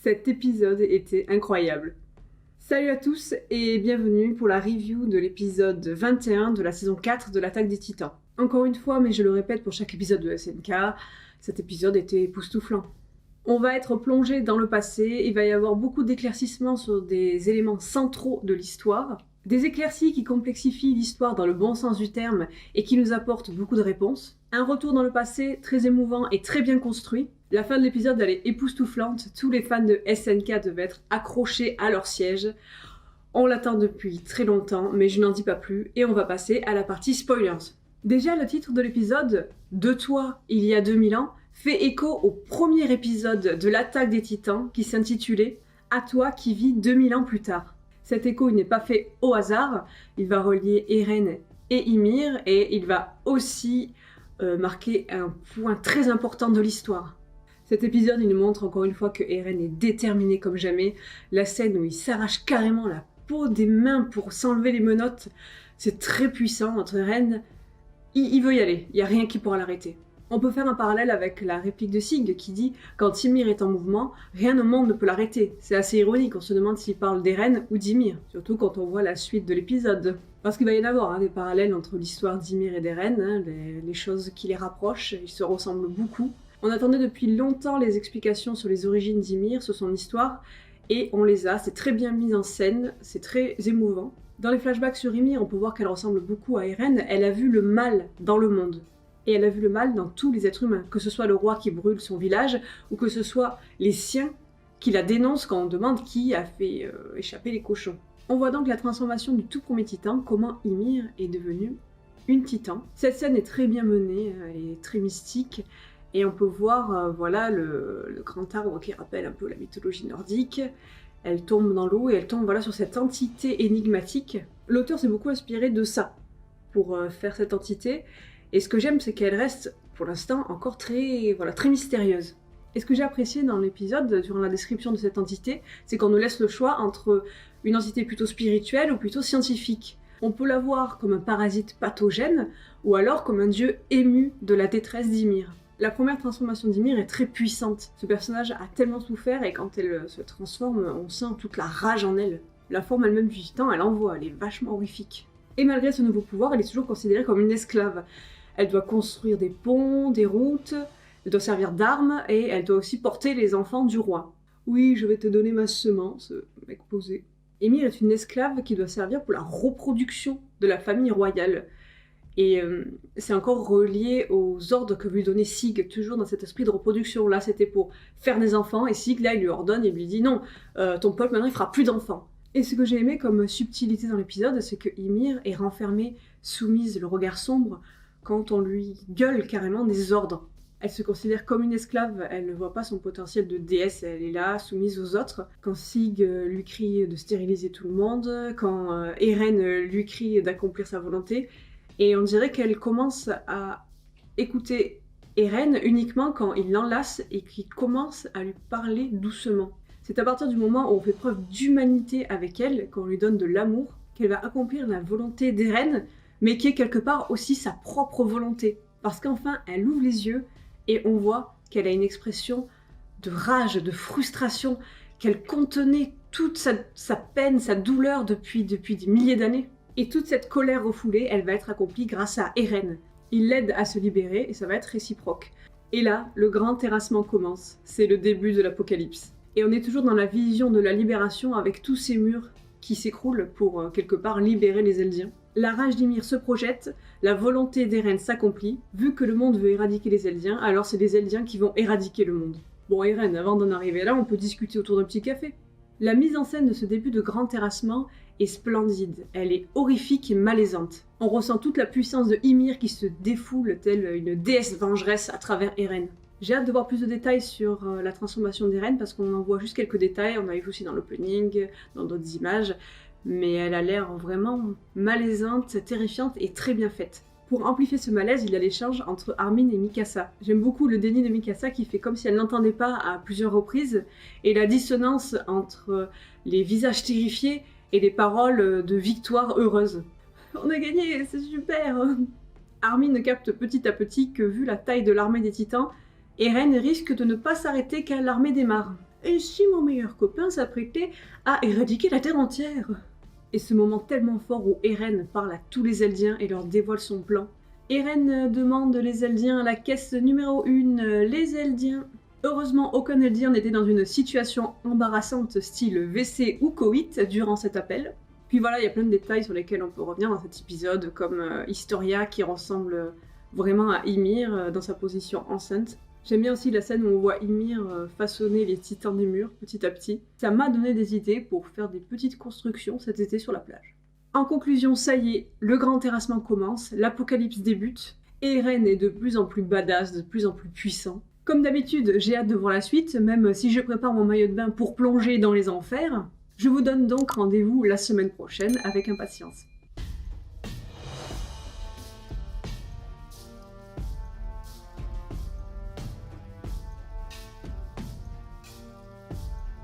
Cet épisode était incroyable. Salut à tous et bienvenue pour la review de l'épisode 21 de la saison 4 de l'Attaque des Titans. Encore une fois, mais je le répète pour chaque épisode de SNK, cet épisode était époustouflant. On va être plongé dans le passé, il va y avoir beaucoup d'éclaircissements sur des éléments centraux de l'histoire, des éclaircies qui complexifient l'histoire dans le bon sens du terme et qui nous apportent beaucoup de réponses, un retour dans le passé très émouvant et très bien construit. La fin de l'épisode elle est époustouflante, tous les fans de SNK devaient être accrochés à leur siège. On l'attend depuis très longtemps, mais je n'en dis pas plus, et on va passer à la partie spoilers. Déjà, le titre de l'épisode, « De toi, il y a 2000 ans », fait écho au premier épisode de l'Attaque des Titans qui s'intitulait « À toi qui vis 2000 ans plus tard ». Cet écho il n'est pas fait au hasard, il va relier Eren et Ymir, et il va aussi marquer un point très important de l'histoire. Cet épisode, il nous montre encore une fois que Eren est déterminé comme jamais. La scène où il s'arrache carrément la peau des mains pour s'enlever les menottes, c'est très puissant. Notre Eren, il veut y aller, il n'y a rien qui pourra l'arrêter. On peut faire un parallèle avec la réplique de Sig qui dit « Quand Ymir est en mouvement, rien au monde ne peut l'arrêter ». C'est assez ironique, on se demande s'il parle d'Eren ou d'Ymir, surtout quand on voit la suite de l'épisode. Parce qu'il va y en avoir des parallèles entre l'histoire d'Ymir et d'Eren, les choses qui les rapprochent, ils se ressemblent beaucoup. On attendait depuis longtemps les explications sur les origines d'Ymir, sur son histoire, et on les a, c'est très bien mis en scène, c'est très émouvant. Dans les flashbacks sur Ymir, on peut voir qu'elle ressemble beaucoup à Eren, elle a vu le mal dans le monde. Et elle a vu le mal dans tous les êtres humains, que ce soit le roi qui brûle son village, ou que ce soit les siens qui la dénoncent quand on demande qui a fait échapper les cochons. On voit donc la transformation du tout premier titan, comment Ymir est devenue une titan. Cette scène est très bien menée, elle est très mystique, et on peut voir voilà, le grand arbre qui rappelle un peu la mythologie nordique. Elle tombe dans l'eau et elle tombe voilà, sur cette entité énigmatique. L'auteur s'est beaucoup inspiré de ça pour faire cette entité. Et ce que j'aime, c'est qu'elle reste, pour l'instant, encore très mystérieuse. Et ce que j'ai apprécié dans l'épisode, durant la description de cette entité, c'est qu'on nous laisse le choix entre une entité plutôt spirituelle ou plutôt scientifique. On peut la voir comme un parasite pathogène, ou alors comme un dieu ému de la détresse d'Ymir. La première transformation d'Ymir est très puissante. Ce personnage a tellement souffert, et quand elle se transforme, on sent toute la rage en elle. La forme elle-même du titan, elle envoie, elle est vachement horrifique. Et malgré ce nouveau pouvoir, elle est toujours considérée comme une esclave. Elle doit construire des ponts, des routes, elle doit servir d'arme et elle doit aussi porter les enfants du roi. Oui, je vais te donner ma semence, mec posé. Ymir est une esclave qui doit servir pour la reproduction de la famille royale. Et c'est encore relié aux ordres que lui donnait Sig, toujours dans cet esprit de reproduction. Là, c'était pour faire des enfants et Sig, là, il lui ordonne et lui dit non, ton peuple maintenant il fera plus d'enfants. Et ce que j'ai aimé comme subtilité dans l'épisode, c'est que Ymir est renfermée, soumise, le regard sombre, quand on lui gueule carrément des ordres. Elle se considère comme une esclave, elle ne voit pas son potentiel de déesse, elle est là, soumise aux autres. Quand Sig lui crie de stériliser tout le monde, quand Eren lui crie d'accomplir sa volonté, et on dirait qu'elle commence à écouter Eren uniquement quand il l'enlace et qu'il commence à lui parler doucement. C'est à partir du moment où on fait preuve d'humanité avec elle, qu'on lui donne de l'amour, qu'elle va accomplir la volonté d'Eren, mais qui est quelque part aussi sa propre volonté. Parce qu'enfin, elle ouvre les yeux et on voit qu'elle a une expression de rage, de frustration, qu'elle contenait toute sa peine, sa douleur depuis des milliers d'années. Et toute cette colère refoulée, elle va être accomplie grâce à Eren. Il l'aide à se libérer et ça va être réciproque. Et là, le grand terrassement commence. C'est le début de l'apocalypse. Et on est toujours dans la vision de la libération avec tous ces murs qui s'écroulent pour quelque part libérer les Eldiens. La rage d'Ymir se projette, la volonté d'Eren s'accomplit. Vu que le monde veut éradiquer les Eldiens, alors c'est les Eldiens qui vont éradiquer le monde. Bon Eren, avant d'en arriver là, on peut discuter autour d'un petit café. La mise en scène de ce début de grand terrassement est splendide, elle est horrifique et malaisante. On ressent toute la puissance de Ymir qui se défoule telle une déesse vengeresse à travers Eren. J'ai hâte de voir plus de détails sur la transformation d'Eren parce qu'on en voit juste quelques détails, on a vu aussi dans l'opening, dans d'autres images, mais elle a l'air vraiment malaisante, terrifiante et très bien faite. Pour amplifier ce malaise, il y a l'échange entre Armin et Mikasa. J'aime beaucoup le déni de Mikasa qui fait comme si elle n'entendait pas à plusieurs reprises, et la dissonance entre les visages terrifiés et les paroles de victoire heureuse. On a gagné, c'est super! Armin capte petit à petit que vu la taille de l'armée des titans, Eren risque de ne pas s'arrêter qu'à l'armée des mares. Et si mon meilleur copain s'apprêtait à éradiquer la Terre entière? Et ce moment tellement fort où Eren parle à tous les Eldiens et leur dévoile son plan. Eren demande les Eldiens à la caisse numéro 1, les Eldiens. Heureusement, aucun Eldien n'était dans une situation embarrassante style WC ou coït durant cet appel. Puis voilà, il y a plein de détails sur lesquels on peut revenir dans cet épisode, comme Historia qui ressemble vraiment à Ymir dans sa position enceinte. J'aime bien aussi la scène où on voit Ymir façonner les titans des murs petit à petit. Ça m'a donné des idées pour faire des petites constructions cet été sur la plage. En conclusion, ça y est, le grand terrassement commence, l'apocalypse débute, et Eren est de plus en plus badass, de plus en plus puissant. Comme d'habitude, j'ai hâte de voir la suite, même si je prépare mon maillot de bain pour plonger dans les enfers. Je vous donne donc rendez-vous la semaine prochaine avec impatience.